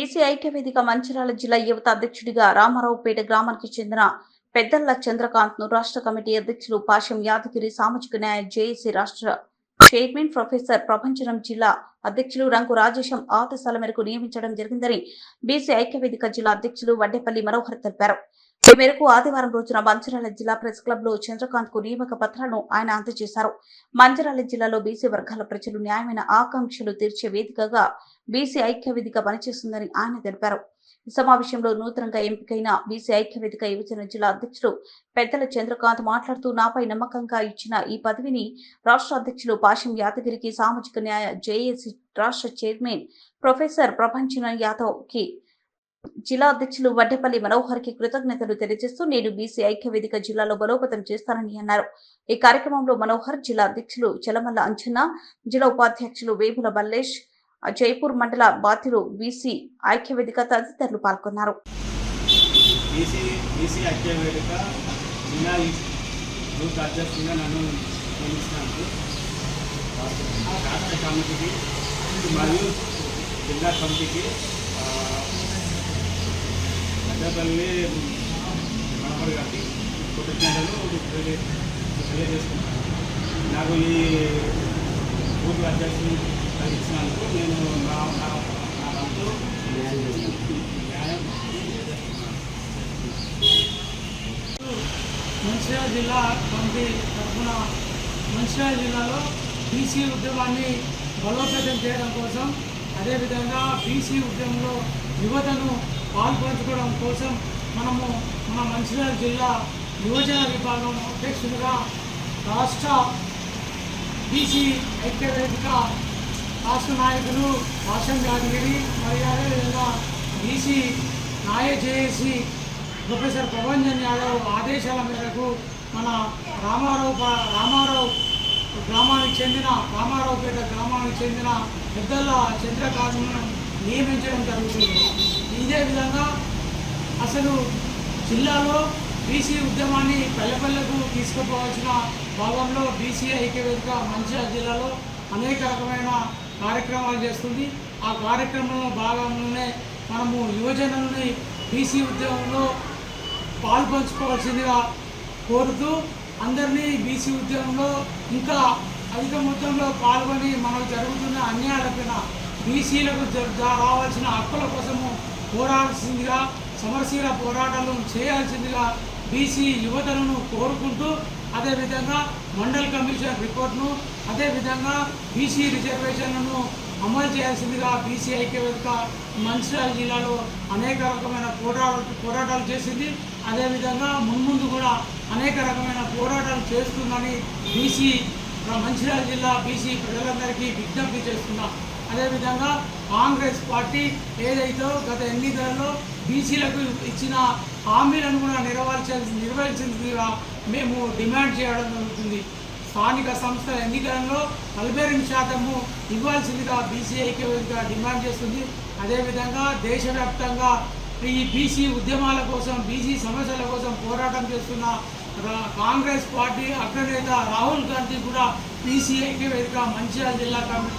BC ఐక్యవేదిక మంచిర్యాల జిల్లా యువత అధ్యక్షుడిగా రామారావుపేట గ్రామానికి చెందిన పెద్దల్ల చంద్రకాంత్ ను రాష్ట్ర కమిటీ అధ్యక్షులు పాశం యాదగిరి సామాజిక న్యాయ జేఏసీ రాష్ట్ర చైర్మన్ ప్రొఫెసర్ ప్రభంజనం జిల్లా అధ్యక్షులు రంగు రాజేశం ఆదేశాల మేరకు నియమించడం జరిగిందని బీసీ ఐక్యవేదిక జిల్లా అధ్యక్షులు వడ్డేపల్లి మనోహర్ తెలిపారు. ఈ మేరకు ఆదివారం రోజున మంచిర్యాల జిల్లా ప్రెస్ క్లబ్ లో చంద్రకాంత్ కు నియామక పత్రాలను ఆయన అందజేశారు. మంచిర్యాల జిల్లాలో బీసీ వర్గాల ప్రజలు న్యాయమైన ఆకాంక్షలు తీర్చే వేదికగా బీసీ ఐక్యవేదిక పనిచేస్తుందని ఆయన తెలిపారు. ఈ సమావేశంలో నూతనంగా ఎంపికైన బీసీ ఐక్యవేదిక యువజన జిల్లా అధ్యక్షులు పెద్దల చంద్రకాంత్ మాట్లాడుతూ నాపై నమ్మకంగా ఇచ్చిన ఈ పదవిని రాష్ట్ర అధ్యక్షులు పాశం యాదగిరికి సామాజిక న్యాయ జేఏసీ రాష్ట్ర చైర్మన్ ప్రొఫెసర్ ప్రభంజనం యాదవ్ కి జిల్లా అధ్యక్షులు వడ్డేపల్లి మనోహర్ కి కృతజ్ఞతలు తెలియజేస్తూ నేను బీసీ ఐక్యవేదిక జిల్లాలో బలోపేతం చేస్తానని అన్నారు. ఈ కార్యక్రమంలో మనోహర్, జిల్లా అధ్యక్షులు చలమల్ల అంజన్న, జిల్లా ఉపాధ్యక్షులు వేముల మల్లేష్, జైపూర్ మండల బాధ్యులు బీసీ ఐక్యవేదిక తదితరులు పాల్గొన్నారు. పెద్దపల్లి మనోహర్ గారికి కృతజ్ఞతలు తెలియజేసుకుంటాను. నాకు ఈ బూత్ అధ్యక్షులు ఇచ్చినందుకు నేను నా వంతు న్యాయం చేస్తున్నాను. మంచిర్యాల జిల్లా కమిటీ తరఫున మంచిర్యాల జిల్లాలో బీసీ ఉద్యమాన్ని బలోపేతం చేయడం కోసం, అదేవిధంగా బీసీ ఉద్యమంలో యువతను పాల్పంచుకోవడం కోసం మనము మన మంచిర్యాల జిల్లా యువజన విభాగం అధ్యక్షుడిగా రాష్ట్ర బీసీ ఐక్యవేదిక రాష్ట్ర నాయకులు పాశం యాదగిరి మరియు అదేవిధంగా బీసీ న్యాయ జేఏసీ ప్రొఫెసర్ ప్రభంజన్ యాదవ్ ఆదేశాల మేరకు మన రామారావుపేట గ్రామానికి చెందిన పెద్దల చంద్రకాంత్ను నియమించడం జరుగుతుంది. ఇదే విధంగా అసలు జిల్లాలో బీసీ ఉద్యమాన్ని పల్లెపల్లెకు తీసుకుపోవాల్సిన భాగంలో బీసీ ఐక్యవేదిక మంచిర్యాల జిల్లాలో అనేక రకమైన కార్యక్రమాలు చేస్తుంది. ఆ కార్యక్రమంలో భాగంగానే మనము యువజనుల్ని బీసీ ఉద్యమంలో పాల్పంచుకోవాల్సిందిగా కోరుతూ అందరినీ బీసీ ఉద్యమంలో ఇంకా అధిక మొత్తంలో పాల్గొని మనకు జరుగుతున్న అన్యాయాలపైన బీసీలకు రావాల్సిన హక్కుల కోసము పోరాడాల్సిందిగా, సమరశీల పోరాటాలు చేయాల్సిందిగా బీసీ యువతలను కోరుకుంటూ, అదేవిధంగా మండల్ కమిషన్ రిపోర్ట్ను, అదేవిధంగా బీసీ రిజర్వేషన్లను అమలు చేయాల్సిందిగా బీసీ ఐక్యవేదిక మంచిర్యాల జిల్లాలో అనేక రకమైన పోరాటాలు చేసింది. అదేవిధంగా మున్ముందు కూడా అనేక రకమైన పోరాటాలు చేస్తుందని మంచిర్యాల జిల్లా బీసీ ప్రజలందరికీ విజ్ఞప్తి చేస్తున్నాం. అదేవిధంగా కాంగ్రెస్ పార్టీ ఏదైతే గత ఎన్నికలలో బీసీలకు ఇచ్చిన హామీలను కూడా నిర్వహించాల్సిందిగా మేము డిమాండ్ చేయడం జరుగుతుంది. స్థానిక సంస్థల ఎన్నికలలో 42% ఇవ్వాల్సిందిగా బీసీ ఐక్యవేదిక డిమాండ్ చేస్తుంది. అదేవిధంగా దేశవ్యాప్తంగా ఈ బీసీ ఉద్యమాల కోసం, బీసీ సమస్యల కోసం పోరాటం చేస్తున్న కాంగ్రెస్ పార్టీ అగ్రనేత రాహుల్ గాంధీ కూడా బీసీ ఐక్యవేదిక మంచిర్యాల జిల్లా కమిటీ